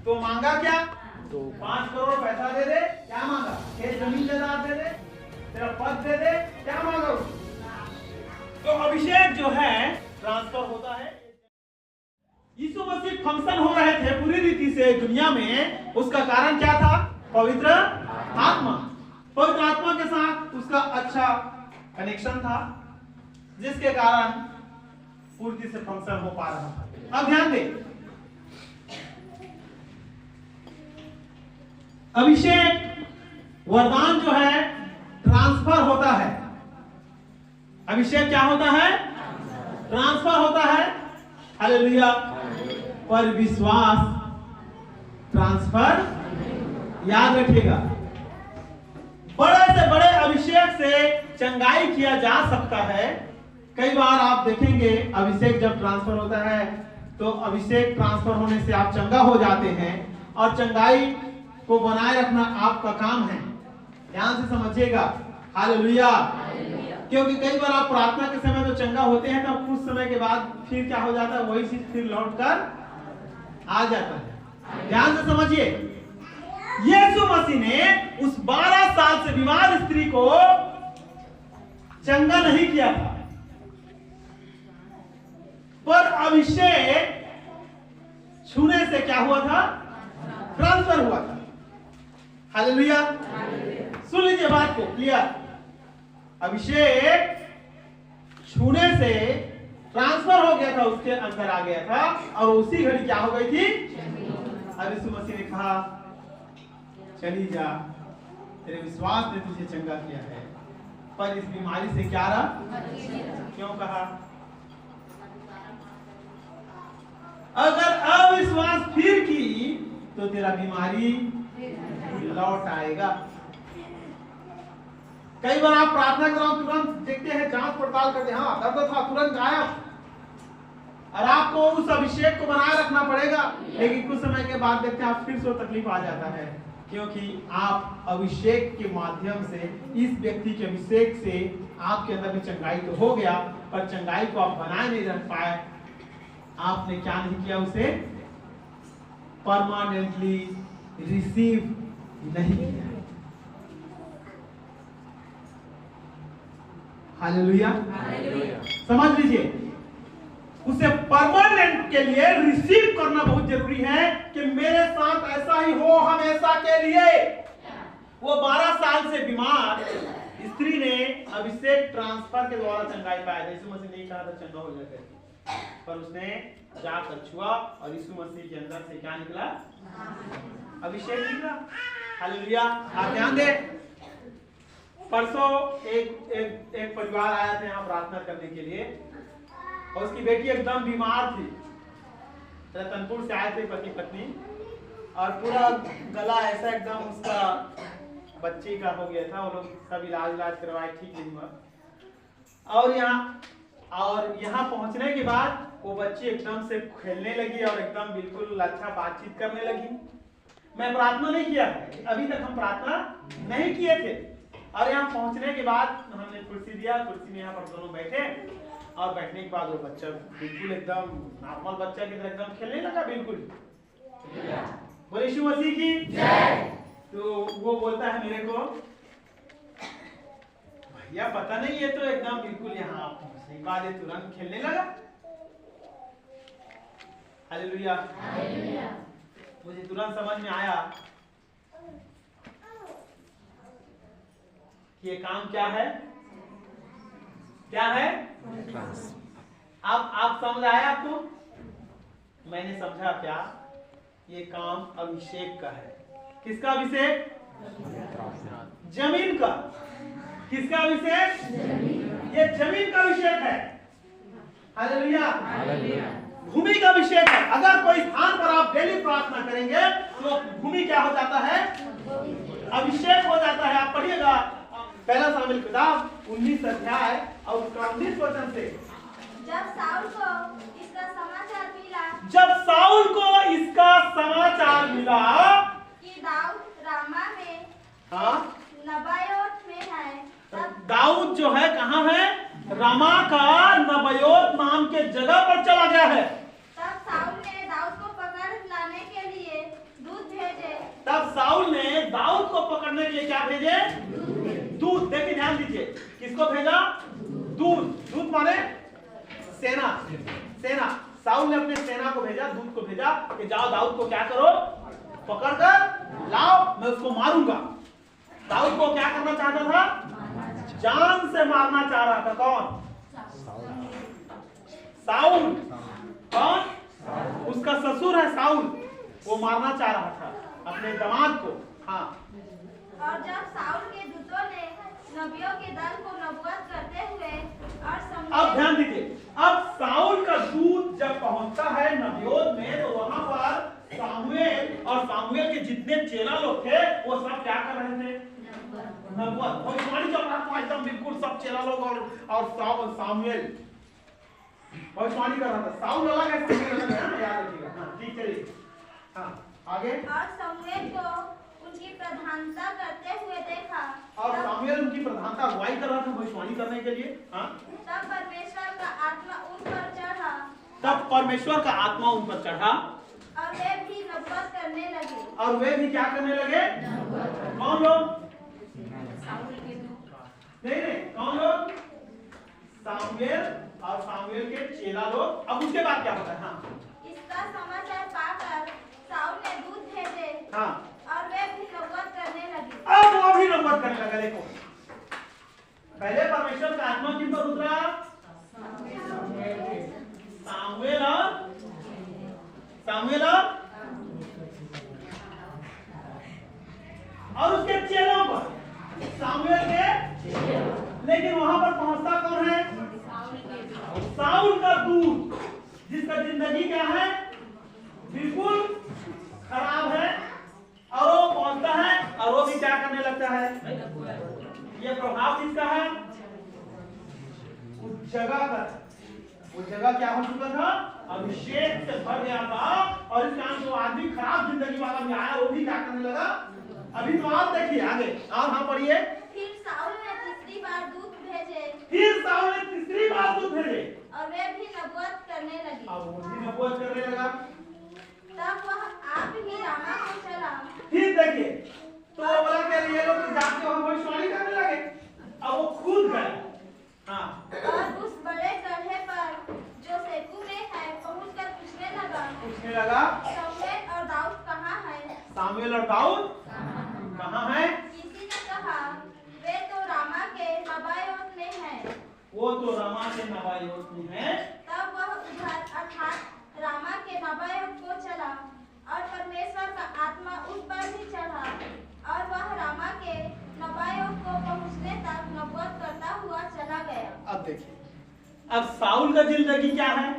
तो मांगा क्या? 5 करोड़ पैसा दे दे। क्या मांगा? खेत जमीन जायदाद दे दे, तेरा पद दे दे। क्या मांगा उसने? तो अभिषेक जो है ट्रांसफर होता है। यीशु मसीह फंक्शन हो रहे थे पूरी रीति से दुनिया में, उसका कारण क्या था? पवित्र आत्मा। पवित्र आत्मा के साथ उसका अच्छा कनेक्शन था, जिसके कारण पूर्ति से फंक्शन हो पा रहा था। अब ध्यान दें, अभिषेक वरदान जो है ट्रांसफर होता है। अभिषेक क्या होता है? ट्रांसफर होता है। हालेलुया। पर विश्वास ट्रांसफर, याद रखिएगा, बड़े से बड़े अभिषेक से चंगाई किया जा सकता है। कई बार आप देखेंगे अभिषेक जब ट्रांसफर होता है तो अभिषेक ट्रांसफर होने से आप चंगा हो जाते हैं, और चंगाई को बनाए रखना आपका काम है। ध्यान से समझिएगा। हालेलुया। क्योंकि कई बार आप प्रार्थना के समय तो चंगा होते हैं, तब कुछ समय के बाद फिर क्या हो जाता है, वही चीज फिर लौट कर आ जाता है। ध्यान से समझिए, यीशु मसीह ने उस 12 साल से बीमार स्त्री को चंगा नहीं किया था, पर अभिषेक छूने से क्या हुआ था? ट्रांसफर हुआ था। हालेलुया। सुन लीजिए बात को क्लियर। अभिषेक छूने से ट्रांसफर हो गया था, उसके अंदर आ गया था, और उसी घड़ी क्या हो गई थी? अब यीशु मसीह ने कहा चली जा, तेरे विश्वास ने तुझे चंगा किया है। पर इस बीमारी से क्या रहा? क्यों कहा? अगर अविश्वास फिर की तो तेरा बीमारी लौट आएगा। कई बार आप प्रार्थना के दौरान तुरंत देखते हैं, जांच पड़ताल करते हैं, हाँ दर्द था, तुरंत गायब, और आपको उस अभिषेक को बनाए रखना पड़ेगा। लेकिन कुछ समय के बाद देखते हैं आप फिर से तकलीफ आ जाता है, क्योंकि आप अभिषेक के माध्यम से, इस व्यक्ति के अभिषेक से आपके अंदर में चंगाई तो हो गया, पर चंगाई को आप बनाए नहीं रख पाए। आपने क्या नहीं किया? उसे परमानेंटली रिसीव नहीं किया। हालेलुया। समझ लीजिए, उसे परमानेंट के लिए रिसीव करना बहुत जरूरी है कि मेरे साथ ऐसा ही हो हमेशा के लिए। वो 12 साल से बीमार स्त्री ने अभिषेक ट्रांसफर के द्वारा चंगाई पाया। यीशु मसीह ने कहा था चंगा हो जाएगा, पर उसने जाकर छुआ और यीशु मसीह के अंदर से क्या निकला? अभिषेक निकला। हालेलुया। आप ध्यान दें, परसों एक परिवार आया था यहाँ प्रार्थना करने के लिए, और उसकी बेटी एकदम बीमार थी। रतनपुर से आए थे पति पत्नी, और पूरा गला ऐसा एकदम उसका बच्चे का हो गया था। वो लोग सब इलाज करवाए, ठीक नहीं हुआ। और यहाँ पहुंचने के बाद वो बच्ची एकदम से खेलने लगी और एकदम बिल्कुल अच्छा बातचीत करने लगी। मैं प्रार्थना नहीं किया, अभी तक हम प्रार्थना नहीं किए थे, और यहाँ पहुंचने के बाद हमने कुर्सी दिया, कुर्सी में यहाँ पर दोनों बैठे, और बैठने के बाद वो बच्चा बिल्कुल एकदम नॉर्मल बच्चा की तरह एकदम खेलने लगा बिल्कुल। बोले यीशु मसीह की जय। तो वो बोलता है मेरे को, भैया पता नहीं, ये तो एकदम बिल्कुल यहाँ पहुंचने के बाद तुरंत खेलने लगा। हालेलुया। मुझे तुरंत समझ में आया कि ये काम क्या है? क्या है? आप समझ आया आपको? मैंने समझा क्या? ये काम अभिषेक का है। किसका अभिषेक? जमीन का। किसका अभिषेक? ये जमीन का अभिषेक है। हालेलुया। भूमि का अभिषेक है। अगर कोई स्थान पर आप डेली प्रार्थना करेंगे तो भूमि क्या हो जाता है? अभिषेक हो जाता है। आप पढ़िएगा पहला शामिल किताब 19 अध्याय और उसका 19 वचन से। जब साउल को इसका समाचार मिला कि दाऊद रामा में नबायोत में है, दाऊद जो है कहाँ है? रामा का नबायोत नाम के जगह पर चला गया है। तब साउल ने दाऊद को पकड़ लाने के लिए दाऊद को पकड़ने के लिए क्या भेजे? दूत। देखिए ध्यान दीजिए, किसको भेजा? दूत। दूत माने सेना। सेना। साउल ने अपने सेना को भेजा, दूत को भेजा कि जाओ दाऊद को क्या करो, पकड़कर लाओ, मैं उसको मारूंगा। दाऊद को क्या करना चाहता था? जान से मारना चाह रहा था। कौन? साउल। कौन? उसका ससुर है साउल, वो मारना चाह रहा था अपने दामाद को। हाँ। और जब साउल के दूतों ने नबियों के दल को नबूवत करते हुए और अब ध्यान दीजिए, अब साउल का दूत जब पहुंचता है नबियोत में, तो वहां पर सामुएल और सामुएल के जितने चेला लोग थे वो सब क्या कर रहे थे? नबूवत, भविष्यवाणी चल रहा था एकदम बिल्कुल। सब चेला लोग और सामुएल भविष्यवाणी कर रहा था। साउल अलग है, सामुएल अलग है, याद रखिएगा। हाँ ठीक, चलिए। हाँ आगे। और सामुएल को उनकी प्रधानता करते हुए देखा। और सामुएल उनकी प्रधानता अगुवाई कर रहा था भविष्यवाणी करने के लिए। हाँ। तब परमेश्वर का आत्मा उन पर चढ़ा। तब परमेश्वर का आत्मा उन पर चढ़ा और वे भी नबूवत करने लगे। और वे भी क्या करने लगे? कौन लोग? नहीं, कौन लोग? सामुएल और सामुएल के चेला लोग। अब उसके बाद क्या होता है? हाँ। इसका समाचार पाकर साउल ने दूत भेजे। हाँ। और वे भी नबूवत करने लगे। अब वो भी नबूवत करने लगा। देखो, पहले परमेश्वर का आत्मा किन पर उतरा? सामुएल और उसके चेलों पर। सामुएल के, लेकिन वहां पर पहुंचता कौन है? साउल का दूत, जिसका जिंदगी क्या है? बिल्कुल खराब है। और वो पहुंचता है और वो भी क्या करने लगता है? ये प्रभाव किसका है? उस जगह का। वो जगह क्या हो चुका था? अभिषेक से भर गया था। और इस कारण जो आदमी खराब जिंदगी वाला भी आया, वो भी क्या करने लगा? अभी तो आप देखिए आगे, और हाँ पढ़िए। फिर साउल ने तीसरी बार दूत भेजे। फिर साउल ने तीसरी बार दूत भेजे और वे भी नबूवत करने लगे। अब वो भी नबूवत करने लगा। तब वह आप ही रामा को चला। फिर देखिए, तो वो बोला कि ये लोग जाके वहां भविष्यवाणी करने लगे। अब वो खुद गए। हाँ। और उस बड़े गड्ढे पर जो सेकू में है पहुंचकर पूछने लगा। सामुएल और दाऊद कहाँ है? सामुएल और दाऊद कहाँ है? किसी ने कहा, वे तो रामा के नबायोत में हैं। वो तो रामा के नबायोत में है। तब वह उधर अर्थात रामा के नबायोत को चला और परमेश्वर का आत्मा उस पर भी चढ़ा और वह रामा के नबायोत को पहुंचने तक नबूवत करता हुआ चला गया। अब देखिए, अब साउल का जिंदगी क्या है?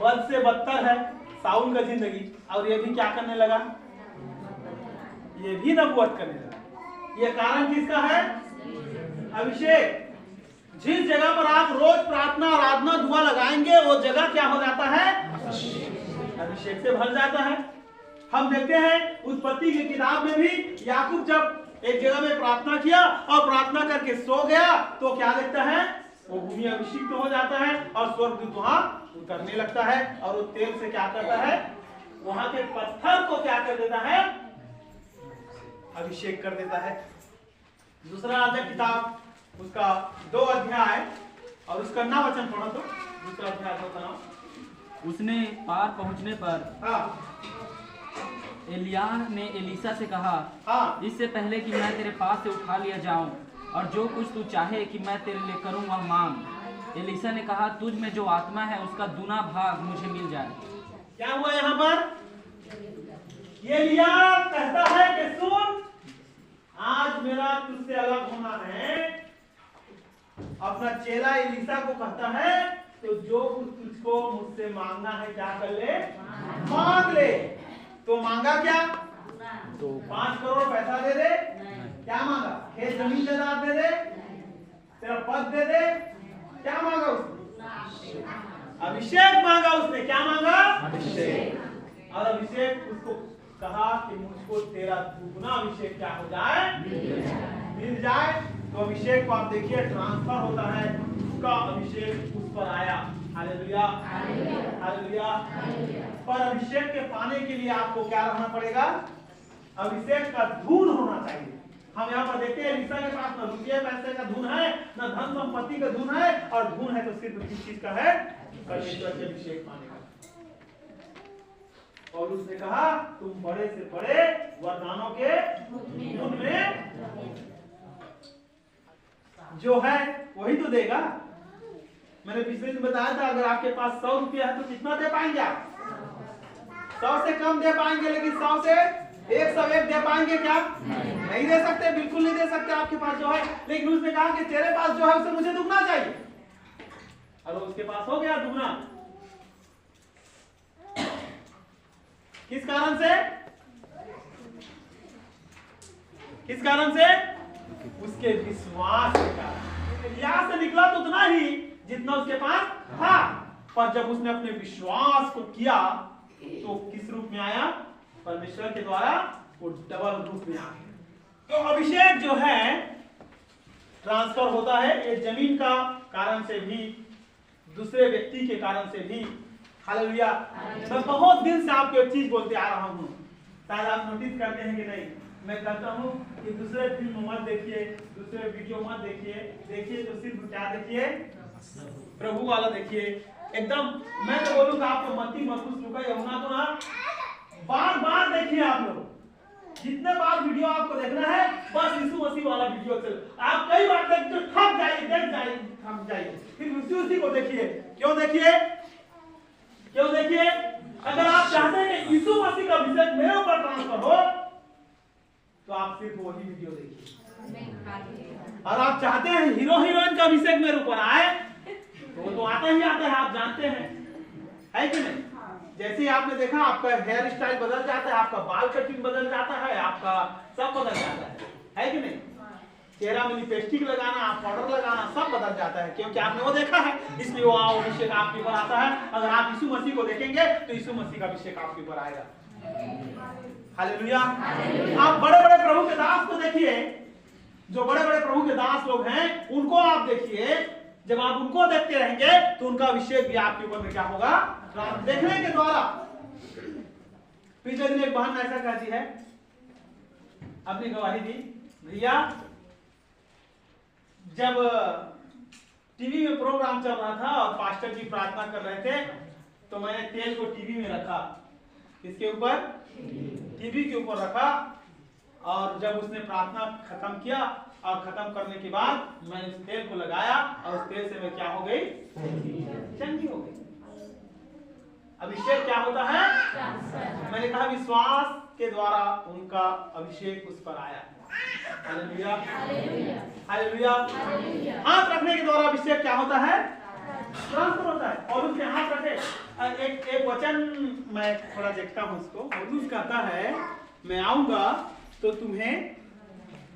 बद से बदतर है साउल का जिंदगी। और ये भी क्या करने लगा? ये भी नबूवत करने लगा। ये कारण किसका है? अभिषेक। जिस जगह पर आप रोज प्रार्थना आराधना दुआ लगाएंगे, वो जगह क्या हो जाता है? अभिषेक से भर जाता है। हम देखते हैं उत्पत्ति की किताब में भी, याकूब जब एक जगह में प्रार्थना किया और प्रार्थना करके सो गया, तो क्या देखता है? वो भूमि अभिषिक्त हो जाता है और स्वर्गदूत वहां उतरने लगता है और वो तेल से क्या करता है? वहां के पत्थर को क्या कर देता है? अभिषेक कर देता है। दूसरा राजा किताब, उसका 2 अध्याय और उसका 9 वचन पढ़ो तो। दूसरा अध्याय का नाम। उसने पार पहुंचने पर हाँ। एलिय्याह ने एलीशा से कहा, हाँ। इससे पहले कि मैं तेरे पास से उठा लिया जाऊं और जो कुछ तू चाहे कि मैं तेरे लिए करूं वह मांग। एलीशा ने कहा, तुझ में जो आत्मा है उसका दूना भाग मुझे मिल जाए। क्या हुआ यहाँ पर? एलिय्याह कहता है कि सुन, आज मेरा तुझसे अलग होना है। अपना चेला एलीशा को कहता है, तो जो कुछ तुझको मुझसे मांगना है क्या कर ले? मांग ले। तो मांगा क्या? 5 करोड़ पैसा दे दे। क्या मांगा? खेत जमीन जायदाद दे दे, तेरा पद दे दे। क्या मांगा उसने? अभिषेक मांगा उसने। क्या मांगा? अभिषेक। और अभिषेक उसको कहा कि मुझको तेरा दुगना अभिषेक क्या हो जाए? मिल जाए। तो अभिषेक को आप देखिए ट्रांसफर होता है, उसका अभिषेक उस पर आया। Hallelujah, hallelujah. पर अभिषेक के पाने के लिए आपको क्या रहना पड़ेगा? अभिषेक का धून होना चाहिए। हम यहाँ पर देखते हैं एलीशा के पास न रुपये पैसे का धून है, न धन संपत्ति का धून है, और धून है तो सिर्फ किस चीज का है? परमेश्वर के अभिषेक पाने का। और उसने कहा तुम बड़े से बड़े वरदानों के धून में जो है वही तो देगा। मैंने पिछले दिन बताया था अगर आपके पास 100 रुपया है तो कितना दे पाएंगे आप? 100 से कम दे पाएंगे, लेकिन 100 से 101 दे पाएंगे क्या? नहीं दे सकते, बिल्कुल नहीं दे सकते आपके पास जो है। लेकिन उसने कहा कि तेरे पास जो है उसे मुझे दुगना चाहिए, और उसके पास हो गया दुगना। किस कारण से? किस कारण से? उसके विश्वास के कारण। यहां से निकला तो उतना ही जितना उसके पास था, पर जब उसने अपने विश्वास को किया तो किस रूप में आया? परमेश्वर के द्वारा वो डबल रूप में आ गया। तो अभिषेक जो है ट्रांसफर होता है, ये जमीन का कारण से भी, दूसरे व्यक्ति के कारण से भी। हालेलुया। मैं बहुत दिन से आपको एक चीज बोलते आ रहा हूँ, शायद आप नोटिस करते हैं कि नहीं। मैं कहता हूँ कि दूसरे फिल्म मत देखिए, दूसरे वीडियो मत देखिए, देखिए तो सिर्फ क्या देखिए? प्रभु वाला देखिए। एकदम मैं तो बोलूँगा आपको मत्ती, मरकुस, लूका, यूहन्ना तो ना बार बार देखिए। आप लोग जितने बार वीडियो आपको देखना है, बस यीशु मसीह वाला वीडियो चल। आप कई बार देख तो थक जाइए, देख जाइए, थक जाइए, फिर उसी को देखिए। क्यों देखिए? क्यों देखिए? अगर आप चाहते हैं कि यीशु मसीह का अभिषेक मेरे ऊपर ट्रांसफर हो तो आप सिर्फ वही वीडियो देखिए। और आप चाहते हैं हीरो हीरोइन का अभिषेक मेरे ऊपर आए तो वो तो आता ही आता है, आप जानते हैं, है कि नहीं? जैसे ही आपने देखा आपका हेयर स्टाइल बदल जाता है, आपका बाल कटिंग बदल जाता है, आपका सब बदल जाता है कि नहीं? चेहरा में लिपस्टिक लगाना, पाउडर लगाना, सब बदल जाता है, क्योंकि आपने वो देखा है, इसलिए वो अभिषेक आपके ऊपर आता है। अगर आप यीशु मसीह को देखेंगे तो यीशु मसीह का अभिषेक आपके ऊपर आएगा। हालेलुया। आप बड़े बड़े प्रभु के दास को देखिए, जो बड़े बड़े प्रभु के दास लोग हैं उनको आप देखिए। जब आप उनको देखते रहेंगे तो उनका अभिषेक भी आपके ऊपर में क्या होगा? देखने के द्वारा। पिछले दिन एक बहन ऐसा कहती है, अपनी गवाही दी, भैया जब टीवी में प्रोग्राम चल रहा था और पास्टर जी प्रार्थना कर रहे थे तो मैंने तेल को टीवी में रखा। किसके ऊपर? टीवी के ऊपर रखा। और जब उसने प्रार्थना खत्म किया और खत्म करने के बाद मैंने उस तेल को लगाया और उस तेल से मैं क्या हो गई? चंगी हो गई। अभिषेक क्या होता है? मैंने कहा विश्वास के द्वारा उनका अभिषेक उस पर आया। Hallelujah, hallelujah. हाथ रखने के द्वारा अभिषेक क्या होता है? ट्रांसफर होता है। और उसके हाथ रखे। एक वचन मैं थोड़ा देखता हूँ उसको। पौलुस कहता है मैं आऊंगा तो तुम्हें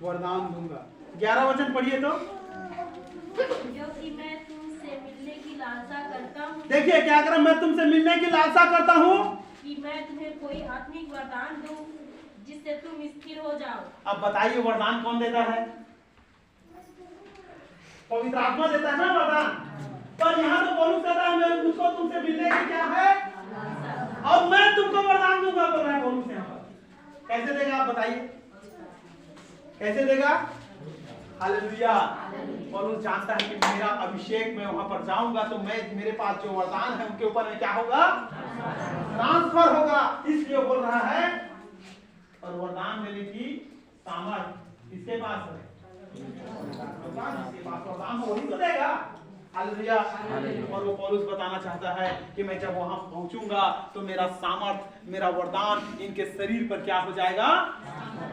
वरदान दूंगा। 11 वचन पढ़िए तो। क्योंकि मैं तुमसे मिलने की लालसा करता हूँ। देखिए क्या कर, मैं तुमसे मिलने की लालसा करता हूँ कि मैं तुम्हें कोई आत्मिक वरदान दूं जिससे तुम स्थिर हो जाओ। अब बताइए वरदान कौन देता है? पवित्र आत्मा देता है ना वरदान। पर यहाँ तो पौलुस कहता है मैं मुझको तुमसे मिलने की क्या है और मैं तुमको वरदान दूंगा, बोल रहा है पौलुस यहाँ पर। कैसे देगा आप बताइए, कैसे देगा? हालेलुया। पौलुस जानता है कि मेरा अभिषेक, मैं वहां पर जाऊंगा तो मैं, मेरे पास जो वरदान है उनके ऊपर में क्या होगा? ट्रांसफर होगा। इसलिए बोल रहा है। और वरदान देने की सामर्थ्य किसके पास है? जिसके पास वरदान हो वही तो देगा। हालेलुया। और वो पौलुस बताना चाहता है कि मैं जब वहां पहुंचूंगा तो मेरा सामर्थ्य, मेरा वरदान इनके शरीर पर क्या हो जाएगा?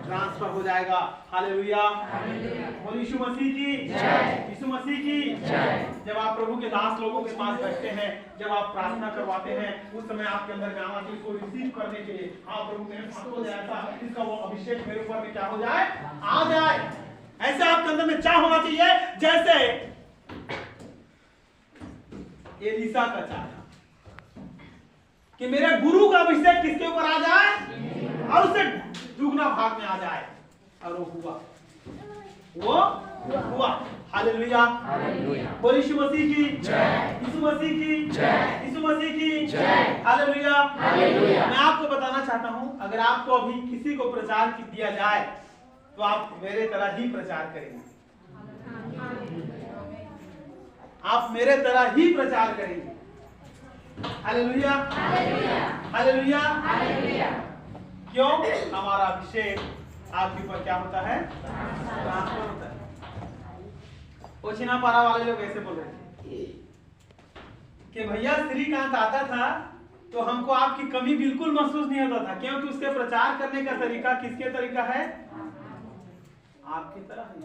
ट्रांसफर हो जाएगा। हालेलुया। बोल यीशु मसीह की जय, यीशु मसीह की जय। जब आप प्रभु के दास लोगों के पास बैठते हैं, जब आप प्रार्थना करवाते हैं, उस समय आपके अंदर गाना कि इसको रिसीव करने के लिए, हाँ प्रभु मेरे पास हो जाए था, इसका वो अभिषेक मेरे ऊपर में क्या हो जाए? आ जाए। ऐसे आपके अंदर में चाह होना चाहिए जैसे एलीशा का चाह कि मेरे गुरु का अभिषेक किसके ऊपर आ जाए और उसे दुगना भाग में आ जाए। और वो हुआ, वो हुआ। हालेलुया, बोल यीशु मसीह की जय, यीशु मसीह की जय, यीशु मसीह की जय। हालेलुया। मैं आपको बताना चाहता हूं, अगर आपको अभी किसी को प्रचार दिया जाए तो आप मेरे तरह ही प्रचार करेंगे, आप मेरे तरह ही प्रचार करेंगे। Hallelujah, hallelujah, hallelujah. क्यों? हमारा अभिषेक आपके ऊपर क्या होता है? ट्रांसफर होता है। ओछिना पारा वाले लोग ऐसे बोल रहे थे कि भैया श्रीकांत आता था तो हमको आपकी कमी बिल्कुल महसूस नहीं होता था, क्योंकि उसके प्रचार करने का तरीका किसके तरीका है? आपकी तरह ही।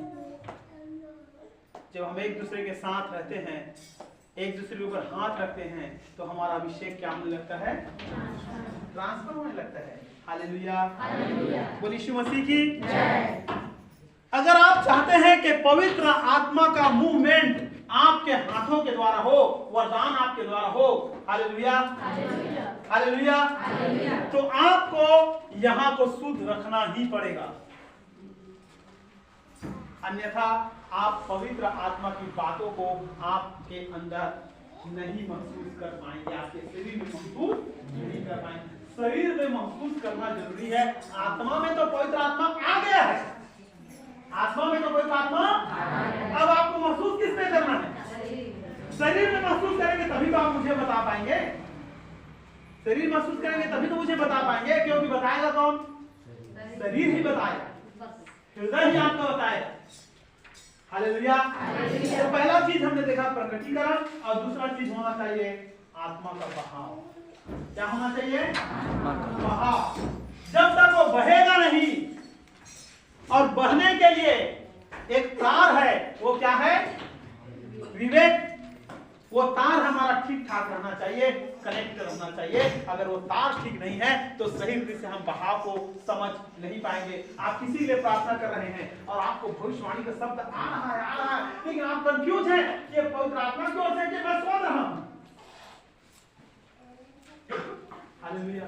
जब हम एक दूसरे के साथ रहते हैं, एक दूसरे के ऊपर हाथ रखते हैं, तो हमारा अभिषेक क्या होने लगता है? ट्रांसफर होने लगता है। हालेलुया, बोल यीशु मसीह की जय। अगर आप चाहते हैं कि पवित्र आत्मा का मूवमेंट आपके हाथों के द्वारा हो, वरदान आपके द्वारा हो, हालेलुया, हालेलुया, तो आपको यहाँ को शुद्ध रखना ही पड़ेगा, अन्यथा आप पवित्र आत्मा की बातों को आपके अंदर नहीं महसूस कर पाएंगे, आपके शरीर में महसूस नहीं कर पाएंगे। शरीर में महसूस करना जरूरी है, आत्मा में तो पवित्र आत्मा आ गया है, आत्मा में तो पवित्र आत्मा, अब आपको महसूस किस पे करना है? शरीर में महसूस करेंगे तभी तो आप मुझे बता पाएंगे, शरीर महसूस करेंगे तभी तो मुझे बता पाएंगे, क्योंकि बताएगा कौन? शरीर ही बताएगा, हृदय ही आपका बताएगा। हालेलुया। तो पहला चीज हमने देखा प्रकटीकरण, और दूसरा चीज होना चाहिए आत्मा का बहाव। क्या होना चाहिए? बहाव। जब तक वो बहेगा नहीं, और बहने के लिए एक तार है, वो क्या है? विवेक। वो तार हमारा ठीक ठाक रहना चाहिए, कनेक्ट रहना चाहिए। अगर वो तार ठीक नहीं है तो सही रीति से हम बहाव को समझ नहीं पाएंगे। आप किसी के लिए प्रार्थना कर रहे हैं और आपको भविष्यवाणी का शब्द आ रहा है, लेकिन आप कंफ्यूज हैं कि पवित्र आत्मा की ओर से कि मैं सोच रहा हूं। हालेलुया।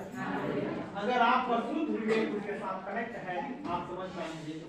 अगर आप शुद्ध विवेक के साथ कनेक्ट है, आप समझ पाएंगे तो